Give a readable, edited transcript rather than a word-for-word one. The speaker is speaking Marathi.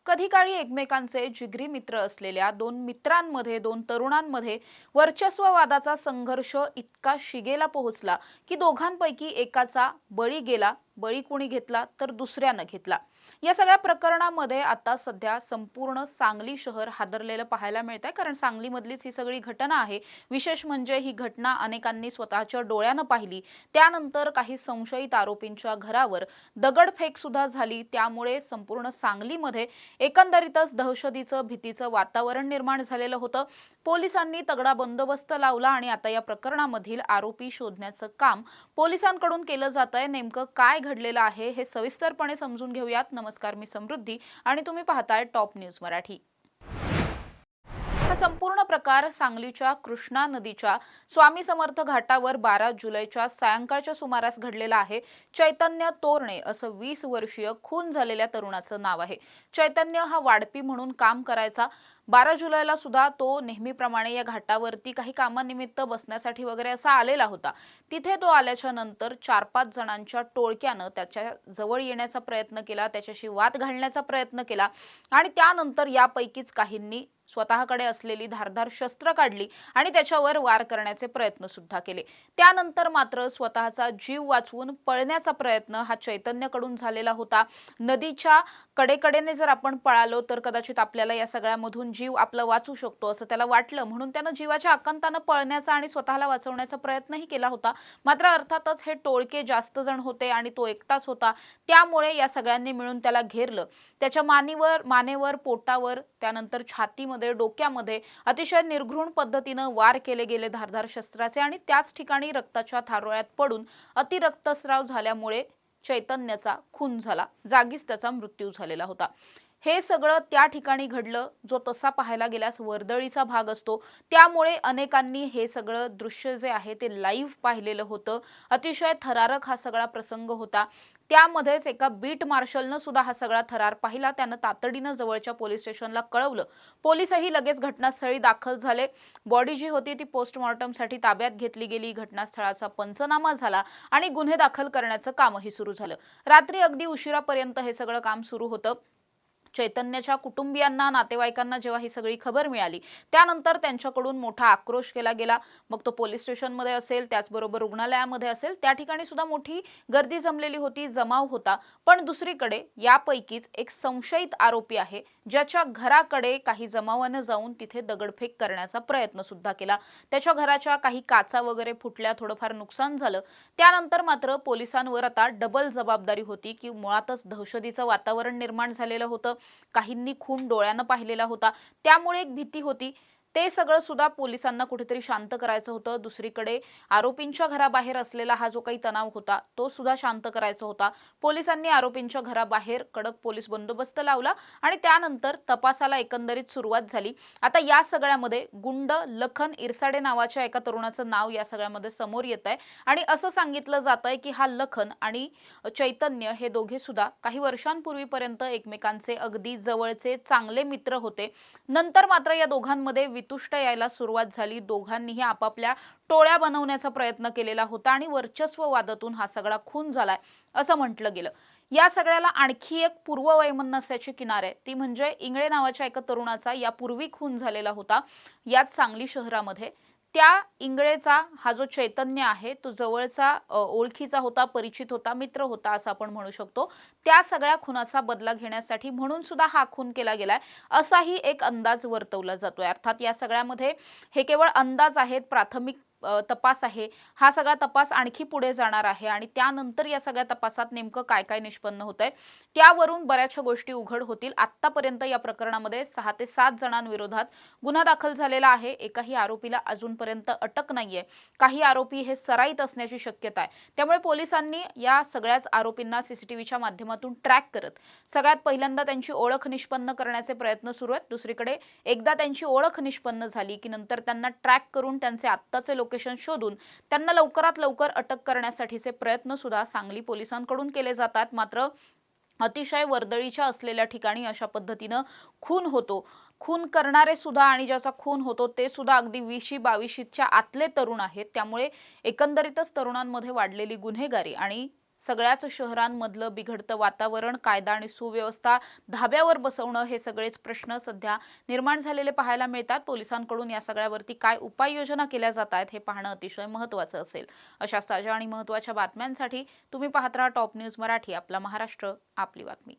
कधी काळी एकमेकांचे जिगरी मित्र असलेल्या दोन तरुणांमध्ये वर्चस्ववादाचा संघर्ष इतका शिगेला पोहोचला की दोघांपैकी एकाचा बळी कोणी घेतला तर दुसऱ्यानं घेतला। या सगळ्या प्रकरणामध्ये आता सध्या संपूर्ण सांगली शहर हादरलेलं पाहायला मिळतंय, कारण सांगलीमधलीच ही सगळी घटना आहे। विशेष म्हणजे ही घटना अनेकांनी स्वतःच्या डोळ्यानं पाहिली। त्यानंतर काही संशयित आरोपींच्या घरावर दगडफेक सुद्धा झाली। त्यामुळे संपूर्ण सांगलीमध्ये एकंदरीतच दहशतीचं भीतीचं वातावरण निर्माण झालेलं होतं। पोलिसांनी तगडा बंदोबस्त लावला आणि आता या प्रकरणामधील आरोपी शोधण्याचं काम पोलिसांकडून केलं जातंय। नेमकं काय घडलेलं आहे हे सविस्तरपणे समजून घेऊयात। नमस्कार, मी समृद्धी आणि तुम्ही पाहताय टॉप न्यूज मराठी। हा संपूर्ण प्रकार सांगलीच्या कृष्णा नदीच्या स्वामी समर्थ घाटावर 12 जुलैच्या सायंकाळच्या सुमारास घडलेला आहे। चैतन्य तोरणे असं 20 वर्षीय खून झालेल्या तरुणाचं नाव आहे। चैतन्य हा वाडपी म्हणून काम करायचा। 12 जुलैला सुद्धा तो नेहमीप्रमाणे या घाटावरती काही कामानिमित्त बसण्यासाठी वगैरे असा आलेला होता। तिथे तो आल्याच्या नंतर 4-5 जणांच्या टोळक्यानं त्याच्या जवळ येण्याचा प्रयत्न केला, त्याच्याशी वाद घालण्याचा प्रयत्न केला आणि त्यानंतर यापैकीच काहींनी स्वतःकडे असलेली धारदार शस्त्र काढली आणि त्याच्यावर वार करण्याचे प्रयत्न सुद्धा केले। त्यानंतर मात्र स्वतःचा जीव वाचवून पळण्याचा प्रयत्न हा चैतन्यकडून झालेला होता। नदीच्या कडेकडेने जर आपण पळालो तर कदाचित आपल्याला या सगळ्यामधून जीव आपला वाचू शकतो असं त्याला वाटलं, म्हणून त्यानं जीवाच्या आकांतानं पळण्याचा आणि स्वतःला वाचवण्याचा प्रयत्नही केला होता। मात्र अर्थातच हे टोळके जास्त जण होते आणि तो एकटाच होता, त्यामुळे या सगळ्यांनी मिळून त्याला घेरलं। त्याच्या मानेवर, पोटावर, त्यानंतर छातीमध्ये, डोक्यामध्ये अतिशय निर्घृण पद्धतीनं वार केले गेले धारदार शस्त्राचे आणि त्याच ठिकाणी रक्ताच्या थारोळ्यात पडून अतिरक्तस्राव झाल्यामुळे चैतन्याचा खून झाला। जागीच त्याचा मृत्यू झालेला होता। हे सगळं त्या ठिकाणी घडलं जो तसा पाहायला गेल्यास वर्दळीचा भाग असतो, त्यामुळे अनेकांनी हे सगळं दृश्य जे आहे ते लाईव्ह पाहिलेलं होतं। अतिशय थरारक हा सगळा प्रसंग होता। त्यामध्येच एका बीट मार्शलनं सुद्धा हा सगळा थरार पाहिला। त्यानं तातडीनं जवळच्या पोलीस स्टेशनला कळवलं। पोलीसही लगेच घटनास्थळी दाखल झाले। बॉडी जी होती ती पोस्टमॉर्टमसाठी ताब्यात घेतली गेली। घटनास्थळाचा पंचनामा झाला आणि गुन्हे दाखल करण्याचं कामही सुरू झालं। रात्री अगदी उशिरापर्यंत हे सगळं काम सुरू होतं। चैतन्याच्या कुटुंबियांना, नातेवाईकांना जेव्हा ही सगळी खबर मिळाली त्यानंतर त्यांच्याकडून मोठा आक्रोश केला गेला। मग तो पोलीस स्टेशनमध्ये असेल, त्याचबरोबर रुग्णालयामध्ये असेल, त्या ठिकाणी सुद्धा मोठी गर्दी जमलेली होती, जमाव होता। पण दुसरीकडे यापैकीच एक संशयित आरोपी आहे ज्याच्या घराकडे काही जमावानं जाऊन तिथे दगडफेक करण्याचा प्रयत्न सुद्धा केला। त्याच्या घराच्या काही काचा वगैरे फुटल्या, थोडंफार नुकसान झालं। त्यानंतर मात्र पोलिसांवर आता डबल जबाबदारी होती की मुळातच दहशतीचं वातावरण निर्माण झालेलं होतं। काहींनी खून डोळ्यानं पाहिलेला होता, त्यामुळे एक भीती होती। ते सगळं सुद्धा पोलिसांना कुठेतरी शांत करायचं होतं। दुसरीकडे आरोपींच्या घराबाहेर असलेला हा जो काही तणाव होता तो सुद्धा शांत करायचा होता। पोलिसांनी आरोपींच्या घराबाहेर कडक पोलीस बंदोबस्त लावला आणि त्यानंतर तपासाला एकंदरीत सुरुवात झाली। आता या सगळ्यामध्ये गुंड लखन इरसाडे नावाच्या एका तरुणाचं नाव या सगळ्यामध्ये समोर येत आहे आणि असं सांगितलं जातंय की हा लखन आणि चैतन्य हे दोघे सुद्धा काही वर्षांपूर्वीपर्यंत एकमेकांचे अगदी जवळचे चांगले मित्र होते। नंतर मात्र या दोघांमध्ये वितुष्ट यायला सुरुवात झाली। दोघांनीही आपापल्या टोळ्या बनवण्याचा प्रयत्न केलेला होता आणि वर्चस्ववादातून हा सगळा खून झालाय असं म्हटलं गेलं। या सगळ्याला आणखी एक पूर्ववैमनस्याची किनार आहे, ती म्हणजे इंगळे नावाच्या एका तरुणाचा यापूर्वी खून झालेला होता याच सांगली शहरामध्ये। त्या इंगळेचा हा जो चैतन्य आहे तो जवळचा ओळखीचा होता, परिचित होता, मित्र होता असं आपण म्हणू शकतो। त्या सगळ्या खुनाचा बदला घेण्यासाठी म्हणून सुद्धा हा खून केला गेलाय असाही एक अंदाज वर्तवला जातोय। अर्थात या सगळ्यामध्ये हे केवळ अंदाज आहेत, प्राथमिक तपास आहे। हा सगळा तपास आणखी पुढे जाणार आहे आणि त्यानंतर या सगळ्या तपासात नेमकं काय काय निष्पन्न होतंय त्यावरून बऱ्याचशा गोष्टी उघड होतील। आतापर्यंत या प्रकरणामध्ये 6 ते 7 जणांविरोधात गुन्हा दाखल झालेला आहे। एकाही आरोपीला अजूनपर्यंत अटक नाहीये। काही आरोपी हे सराईत असण्याची शक्यता आहे। त्यामुळे पोलिसांनी या सगळ्याच आरोपींना सीसीटीव्हीच्या माध्यमातून ट्रॅक करत सगळ्यात पहिल्यांदा त्यांची ओळख निष्पन्न करण्याचे प्रयत्न सुरू आहेत। दुसरीकडे एकदा त्यांची ओळख निष्पन्न झाली की नंतर त्यांना ट्रॅक करून त्यांचे आत्ताचे लोकेशन शोधून त्यांना लवकरात लवकर अटक करण्यासाठीचे प्रयत्न सुद्धा सांगली पोलिसांकडून केले जातात। मात्र अतिशय वर्दळीच्या असलेल्या ठिकाणी अशा पद्धतीनं खून होतो, खून करणारे सुद्धा आणि ज्याचा खून होतो ते सुद्धा अगदी 20-22च्या आतले तरुण आहेत। त्यामुळे एकंदरीतच तरुणांमध्ये वाढलेली गुन्हेगारी आणि सगळ्याच शहरांमधलं बिघडतं वातावरण, कायदा आणि सुव्यवस्था धाब्यावर बसवणं हे सगळेच प्रश्न सध्या निर्माण झालेले पाहायला मिळतात। पोलिसांकडून या सगळ्यावरती काय उपाययोजना केल्या जात आहेत हे पाहणं अतिशय महत्त्वाचं असेल। अशा ताज्या आणि महत्त्वाच्या बातम्यांसाठी तुम्ही पाहत राहा टॉप न्यूज मराठी, आपला महाराष्ट्र आपली बातमी।